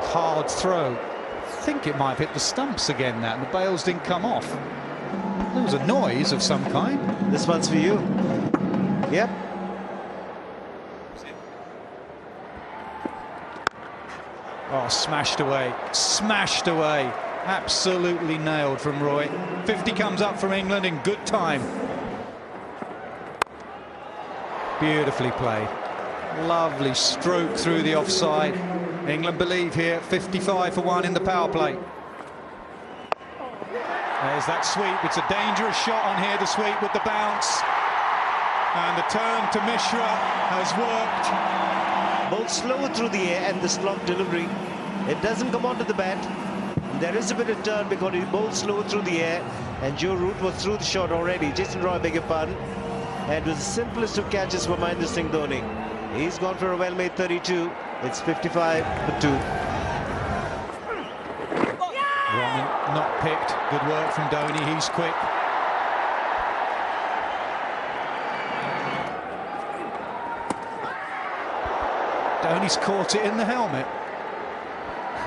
hard throw. I think it might have hit the stumps again, that, and the bails didn't come off. There was a noise of some kind. This one's for you. Yep. Oh, smashed away. Smashed away. Absolutely nailed from Roy. 50 comes up from England in good time. Beautifully played. Lovely stroke through the offside. England believe here, 55 for 1 in the power play. There's that sweep. It's a dangerous shot on here, the sweep with the bounce. And the turn to Mishra has worked. Ball slower through the air and the slump delivery. It doesn't come onto the bat. There is a bit of turn because he bowled slower through the air, and Joe Root was through the shot already. Jason Roy, beg your pardon. And it was the simplest of catches for Mahendra Singh Dhoni. He's gone for a well-made 32. It's 55 for 2. Roman not picked. Good work from Dhoni. He's quick. Dhoni's caught it in the helmet.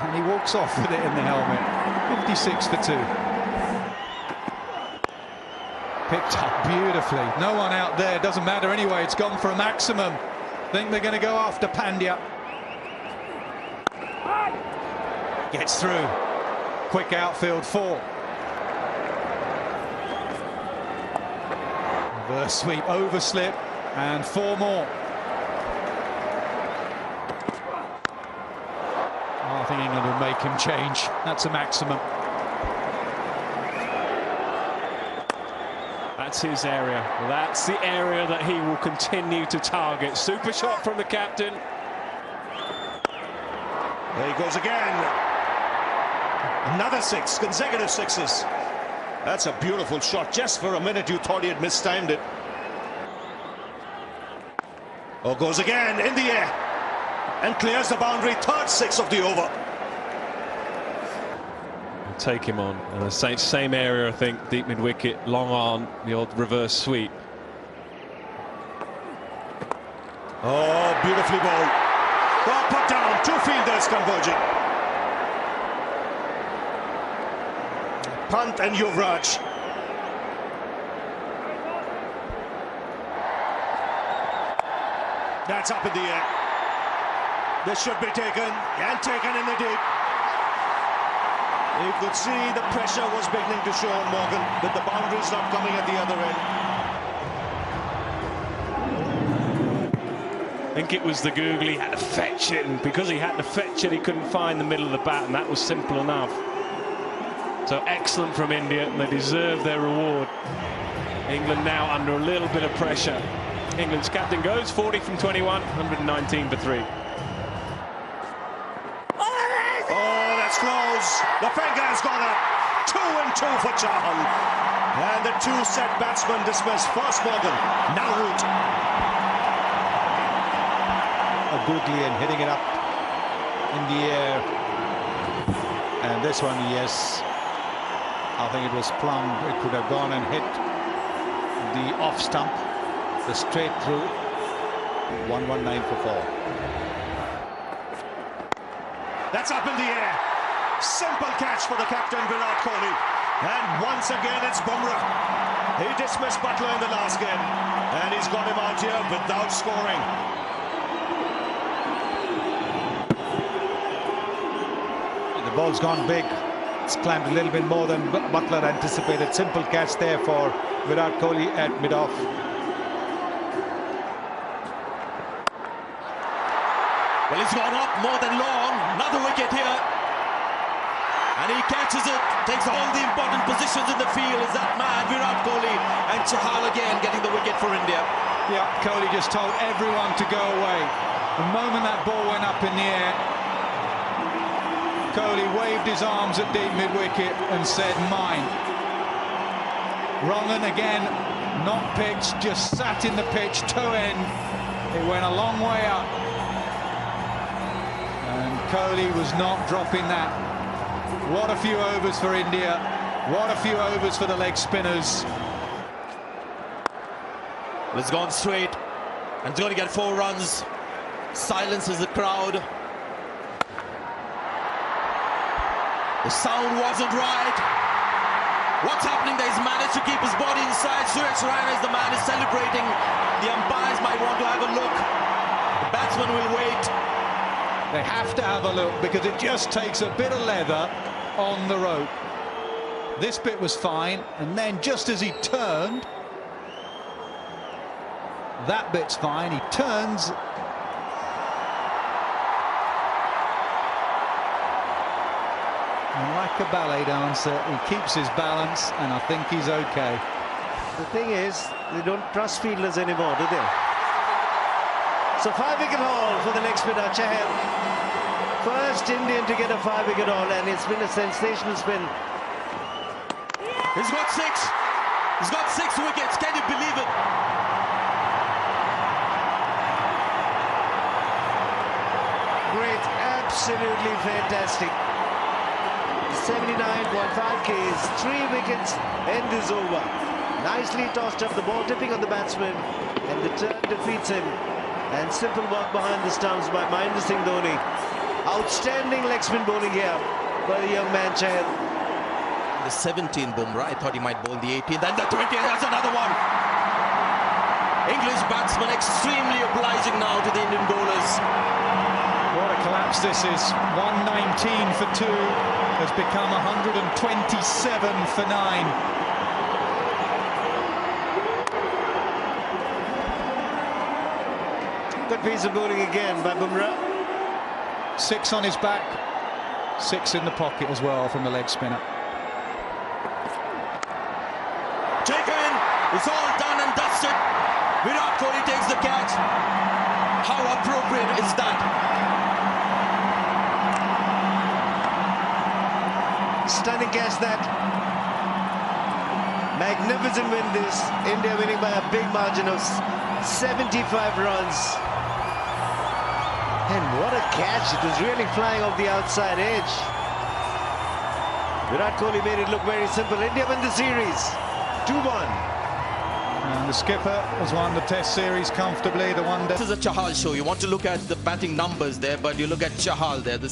And he walks off with it in the helmet. 56 for 2. Picked up beautifully. No one out there. Doesn't matter anyway. It's gone for a maximum. Think they're going to go after Pandya. Gets through. Quick outfield 4. Reverse sweep, overslip, and 4 more. I think England will make him change. That's a maximum. That's his area. That's the area that he will continue to target. Super shot from the captain. There he goes again. Another 6, consecutive 6s. That's a beautiful shot. Just for a minute you thought he had mistimed it. Oh, goes again in the air and clears the boundary. Third 6 of the over. Take him on. And the same area, I think, deep mid-wicket, long on, the old reverse sweep. Oh, beautifully bowled. Well put down. 2 fielders converging. Pant and Yuvraj. That's up in the air. This should be taken, and taken in the deep. You could see the pressure was beginning to show on Morgan, with the boundaries not coming at the other end. I think it was the Google, he had to fetch it, and because he had to fetch it, he couldn't find the middle of the bat, and that was simple enough. So excellent from India, and they deserve their reward. England now under a little bit of pressure. England's captain goes 40 from 21, 119 for 3. Oh, that's close. The finger has gone up. 2 and 2 for Chahal. And the 2 set batsmen dismissed. First Morgan, now Root. A googly and hitting it up in the air. And this one, yes, I think it was plumb. It could have gone and hit the off stump, the straight through. 119 for 4. That's up in the air. Simple catch for the captain, Virat Kohli. And once again, it's Bumrah. He dismissed Butler in the last game. And he's got him out here without scoring. The ball's gone big. It's climbed a little bit more than Butler anticipated. Simple catch there for Virat Kohli at mid-off. Well, it's gone up more than long. Another wicket here. And he catches it, takes all the important positions in the field. Is that man, Virat Kohli, and Chahal again getting the wicket for India. Yeah, Kohli just told everyone to go away. The moment that ball went up in the air, Kohli waved his arms at deep mid-wicket and said, mine. Rongan again, not picked, just sat in the pitch, toe end. It went a long way up. And Kohli was not dropping that. What a few overs for India. What a few overs for the leg spinners. Well, it's gone straight. And it's going to get 4 runs. Silences the crowd. The sound wasn't right. What's happening there? He's managed to keep his body inside. Surya is the man is celebrating. The umpires might want to have a look. The batsman will wait. They have to have a look because it just takes a bit of leather on the rope. This bit was fine, and then just as he turned, that bit's fine. He turns. And like a ballet dancer, he keeps his balance, and I think he's okay. The thing is, they don't trust fielders anymore, do they? So 5-wicket haul for the leg spinner, Chahal. First Indian to get a 5-wicket haul, and it's been a sensational spin. He's got 6. He's got 6 wickets. Can you believe it? Great, absolutely fantastic. 79.5 Ks, 3 wickets, end is over. Nicely tossed up, the ball tipping on the batsman, and the turn defeats him. And simple work behind the stumps by Mahendra Singh Dhoni. Outstanding leg spin bowling here by the young man Chahal. The 17th Bumrah, I thought he might bowl the 18th, and the 20th, that's another one. English batsman extremely obliging now to the Indian bowlers. What a collapse this is. 119 for 2 has become 127 for 9. Good piece of bowling again by Bumrah. 6 on his back, 6 in the pocket as well from the leg spinner. Taken, it's all done and dusted. Virat Kohli takes the catch. How appropriate is that? Stunning catch that. Magnificent win this. India winning by a big margin of 75 runs. And what a catch. It was really flying off the outside edge. Virat Kohli made it look very simple. India win the series 2-1. And the skipper has won the Test series comfortably. The one day. This is a Chahal show. You want to look at the batting numbers there, but you look at Chahal there. This